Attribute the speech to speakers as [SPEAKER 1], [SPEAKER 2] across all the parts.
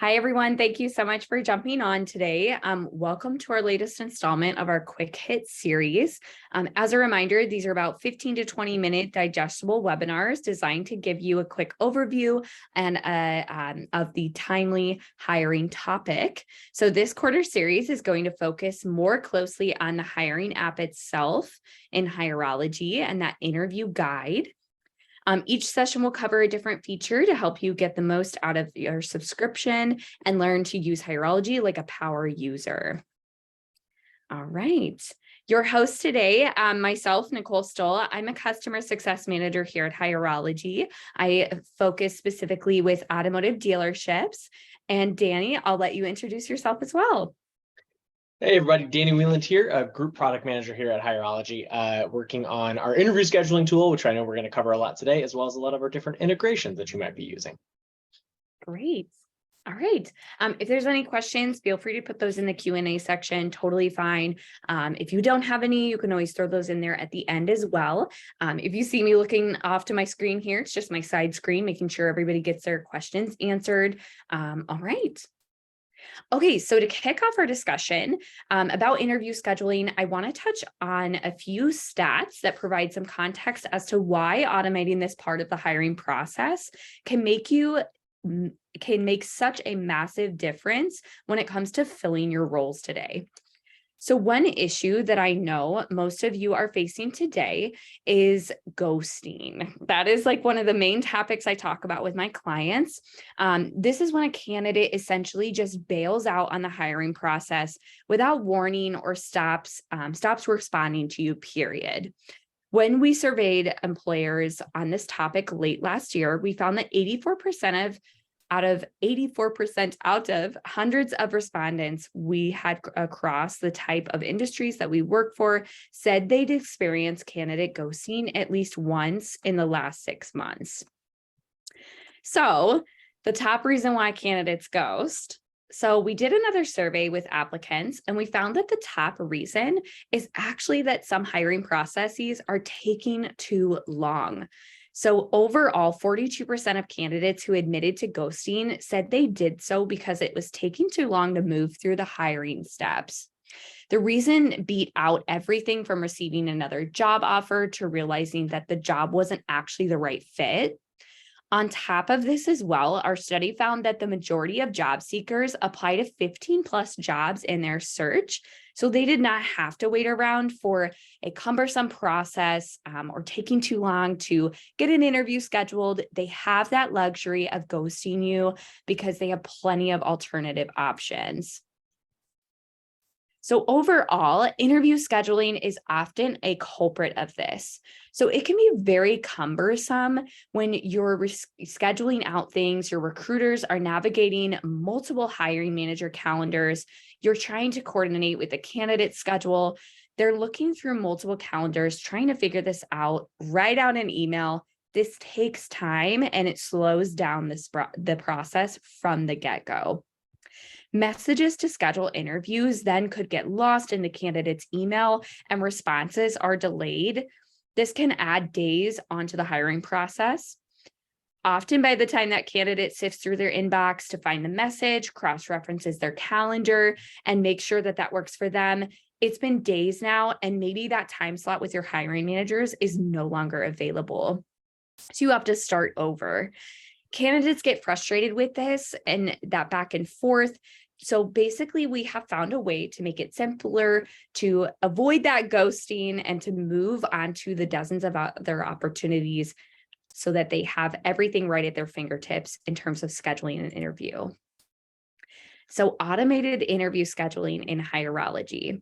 [SPEAKER 1] Hi, everyone. Thank you so much for jumping on today. Welcome to our latest installment of our Quick Hit series. As a reminder, these are about 15 to 20-minute digestible webinars designed to give you a quick overview and of the timely hiring topic. So this quarter series is going to focus more closely on the hiring app itself in Hireology and that interview guide. Each session will cover a different feature to help you get the most out of your subscription and learn to use Hireology like a power user. All right. Your host today, myself, Nicole Stoll. I'm a customer success manager here at Hireology. I focus specifically with automotive dealerships. And Danny, I'll let you introduce yourself as well.
[SPEAKER 2] Hey everybody, Danny Wieland here, a group product manager here at Hireology, working on our interview scheduling tool, which I know we're going to cover a lot today, as well as a lot of our different integrations that you might be using.
[SPEAKER 1] Great. All right. If there's any questions, feel free to put those in the Q&A section. Totally fine. If you don't have any, you can always throw those in there at the end as well. If you see me looking off to my screen here, it's just my side screen, making sure everybody gets their questions answered. All right. Okay, so to kick off our discussion about interview scheduling, I want to touch on a few stats that provide some context as to why automating this part of the hiring process can make such a massive difference when it comes to filling your roles today. So one issue that I know most of you are facing today is ghosting. That is like one of the main topics I talk about with my clients. This is when a candidate essentially just bails out on the hiring process without warning or stops responding to you, period. When we surveyed employers on this topic late last year, we found that 84% out of hundreds of respondents we had across the type of industries that we work for said they'd experienced candidate ghosting at least once in the last 6 months. So the top reason why candidates ghost. So we did another survey with applicants, and we found that the top reason is actually that some hiring processes are taking too long. So overall, 42% of candidates who admitted to ghosting said they did so because it was taking too long to move through the hiring steps. The reason beat out everything from receiving another job offer to realizing that the job wasn't actually the right fit. On top of this as well, our study found that the majority of job seekers apply to 15 plus jobs in their search. So they did not have to wait around for a cumbersome process or taking too long to get an interview scheduled. They have that luxury of ghosting you because they have plenty of alternative options. So overall, interview scheduling is often a culprit of this. So it can be very cumbersome when you're scheduling out things, your recruiters are navigating multiple hiring manager calendars, you're trying to coordinate with the candidate schedule, they're looking through multiple calendars, trying to figure this out, write out an email. This takes time and it slows down the process from the get-go. Messages to schedule interviews then could get lost in the candidate's email and responses are delayed. This can add days onto the hiring process. Often by the time that candidate sifts through their inbox to find the message, cross-references their calendar, and make sure that that works for them, it's been days now, and maybe that time slot with your hiring managers is no longer available. So you have to start over. Candidates get frustrated with this and that back and forth. So basically, we have found a way to make it simpler to avoid that ghosting and to move on to the dozens of other opportunities so that they have everything right at their fingertips in terms of scheduling an interview. So automated interview scheduling in Hireology.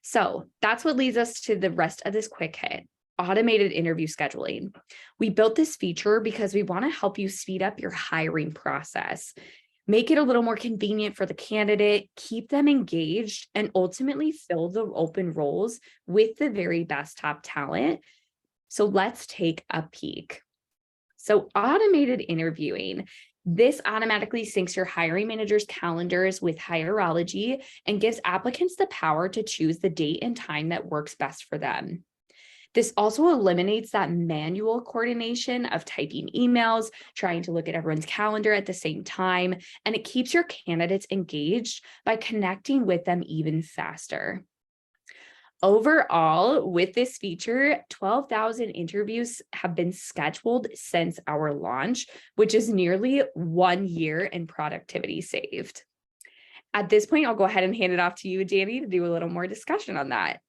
[SPEAKER 1] So that's what leads us to the rest of this quick hit. Automated interview scheduling. We built this feature because we want to help you speed up your hiring process, make it a little more convenient for the candidate, keep them engaged, and ultimately fill the open roles with the very best top talent. So let's take a peek. So automated interviewing. This automatically syncs your hiring manager's calendars with Hireology and gives applicants the power to choose the date and time that works best for them. This also eliminates that manual coordination of typing emails, trying to look at everyone's calendar at the same time, and it keeps your candidates engaged by connecting with them even faster. Overall, with this feature, 12,000 interviews have been scheduled since our launch, which is nearly 1 year in productivity saved. At this point, I'll go ahead and hand it off to you, Danny, to do a little more discussion on that.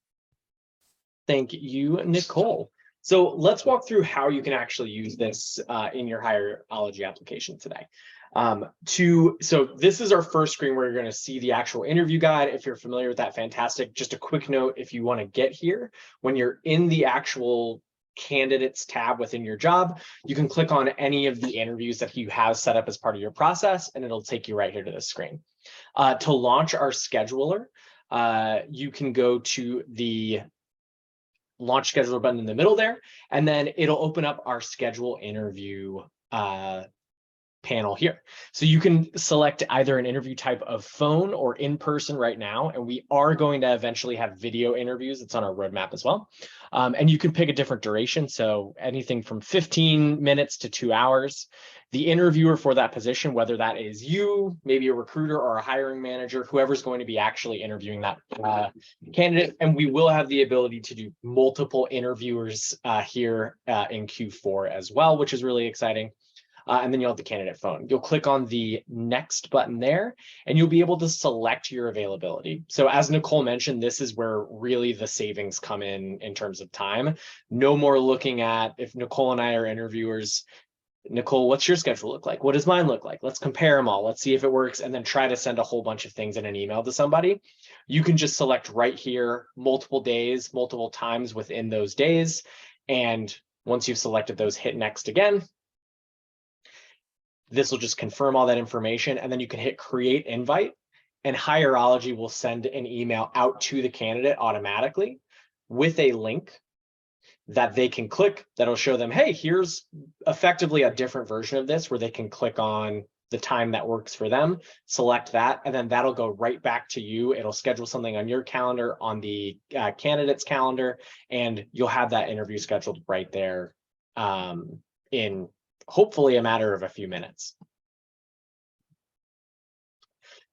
[SPEAKER 2] Thank you, Nicole. So let's walk through how you can actually use this in your Hireology application today. So this is our first screen where you're going to see the actual interview guide. If you're familiar with that, fantastic. Just a quick note, if you want to get here, when you're in the actual candidates tab within your job, you can click on any of the interviews that you have set up as part of your process, and it'll take you right here to this screen. To launch our scheduler, you can go to the launch scheduler button in the middle there, and then it'll open up our schedule interview panel here. So you can select either an interview type of phone or in person right now, and we are going to eventually have video interviews. It's on our roadmap as well. And you can pick a different duration, so anything from 15 minutes to 2 hours. The interviewer for that position, whether that is you, maybe a recruiter or a hiring manager, whoever's going to be actually interviewing that candidate. And we will have the ability to do multiple interviewers here in Q4 as well, which is really exciting. And then you'll have the candidate phone. You'll click on the next button there, and you'll be able to select your availability. So as Nicole mentioned, this is where really the savings come in terms of time. No more looking at, if Nicole and I are interviewers, Nicole, what's your schedule look like? What does mine look like? Let's compare them all. Let's see if it works, and then try to send a whole bunch of things in an email to somebody. You can just select right here, multiple days, multiple times within those days. And once you've selected those, hit next again. This will just confirm all that information, and then you can hit create invite, and Hireology will send an email out to the candidate automatically with a link that they can click. That'll show them, hey, here's effectively a different version of this where they can click on the time that works for them, select that, and then that'll go right back to you. It'll schedule something on your calendar, on the candidate's calendar, and you'll have that interview scheduled right there in hopefully a matter of a few minutes.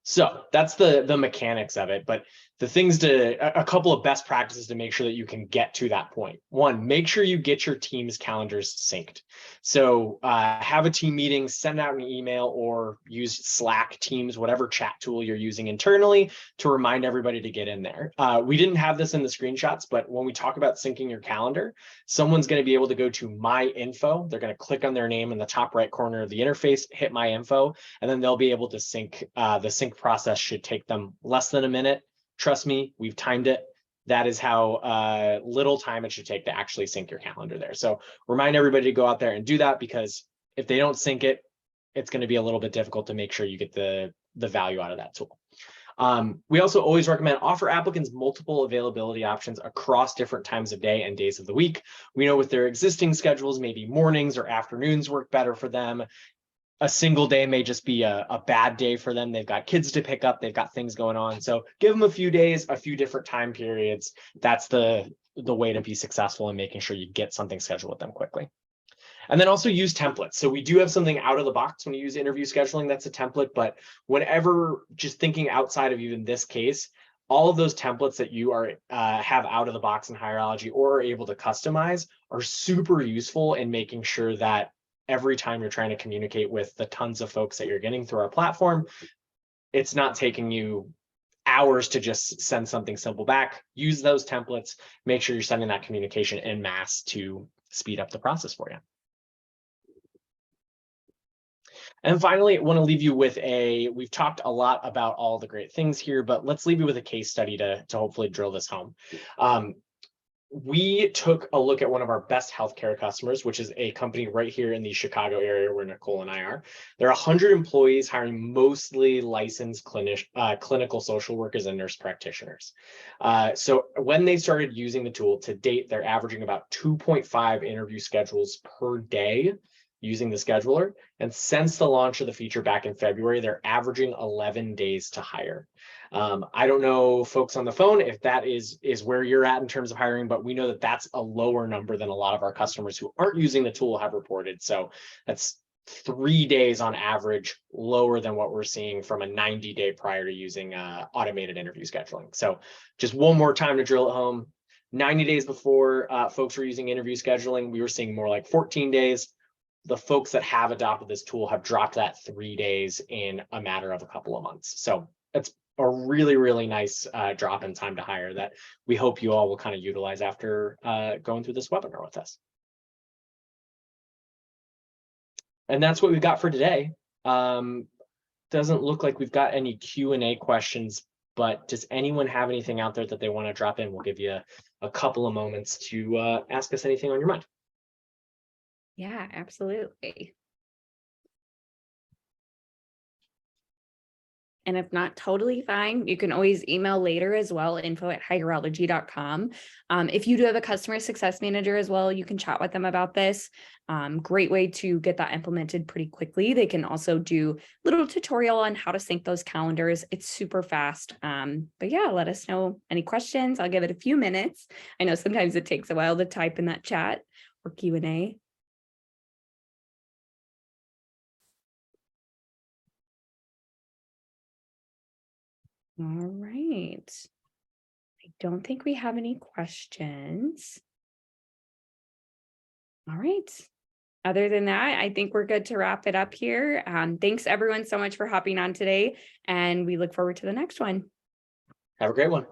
[SPEAKER 2] So that's the mechanics of it, but the things a couple of best practices to make sure that you can get to that point. One, make sure you get your team's calendars synced. So have a team meeting, send out an email, or use Slack, Teams, whatever chat tool you're using internally to remind everybody to get in there. We didn't have this in the screenshots, but when we talk about syncing your calendar, someone's going to be able to go to My Info. They're going to click on their name in the top right corner of the interface, hit My Info, and then they'll be able to sync. The sync process should take them less than a minute. Trust me, we've timed it. That is how little time it should take to actually sync your calendar there. So remind everybody to go out there and do that, because if they don't sync it, it's going to be a little bit difficult to make sure you get the value out of that tool. We also always recommend offer applicants multiple availability options across different times of day and days of the week. We know with their existing schedules, maybe mornings or afternoons work better for them. A single day may just be a bad day for them. They've got kids to pick up, they've got things going on. So give them a few days, a few different time periods. That's the way to be successful in making sure you get something scheduled with them quickly. And then also use templates. So we do have something out of the box when you use interview scheduling that's a template, but whenever, just thinking outside of even this case, all of those templates that you are have out of the box in Hireology or are able to customize are super useful in making sure that every time you're trying to communicate with the tons of folks that you're getting through our platform, it's not taking you hours to just send something simple back. Use those templates, make sure you're sending that communication en masse to speed up the process for you. And finally, I want to leave you with we've talked a lot about all the great things here, but let's leave you with a case study to hopefully drill this home. We took a look at one of our best healthcare customers, which is a company right here in the Chicago area where Nicole and I are. There are 100 employees, hiring mostly licensed clinical social workers and nurse practitioners. So when they started using the tool, to date, they're averaging about 2.5 interview schedules per day using the scheduler. And since the launch of the feature back in February, they're averaging 11 days to hire. I don't know, folks on the phone, if that is where you're at in terms of hiring, but we know that that's a lower number than a lot of our customers who aren't using the tool have reported. So that's 3 days on average lower than what we're seeing from a 90-day prior to using automated interview scheduling. So just one more time to drill it home. 90 days before folks were using interview scheduling, we were seeing more like 14 days. The folks that have adopted this tool have dropped that 3 days in a matter of a couple of months. So that's a really, really nice drop in time to hire that we hope you all will kind of utilize after going through this webinar with us. And that's what we've got for today. Doesn't look like we've got any Q&A questions, but does anyone have anything out there that they want to drop in? We'll give you a couple of moments to ask us anything on your mind.
[SPEAKER 1] Yeah, absolutely. And if not, totally fine. You can always email later as well, info@hireology.com. If you do have a customer success manager as well, you can chat with them about this. Great way to get that implemented pretty quickly. They can also do a little tutorial on how to sync those calendars. It's super fast. But yeah, let us know any questions. I'll give it a few minutes. I know sometimes it takes a while to type in that chat or Q&A. All right. I don't think we have any questions. All right. Other than that, I think we're good to wrap it up here. Thanks everyone so much for hopping on today, and we look forward to the next one.
[SPEAKER 2] Have a great one.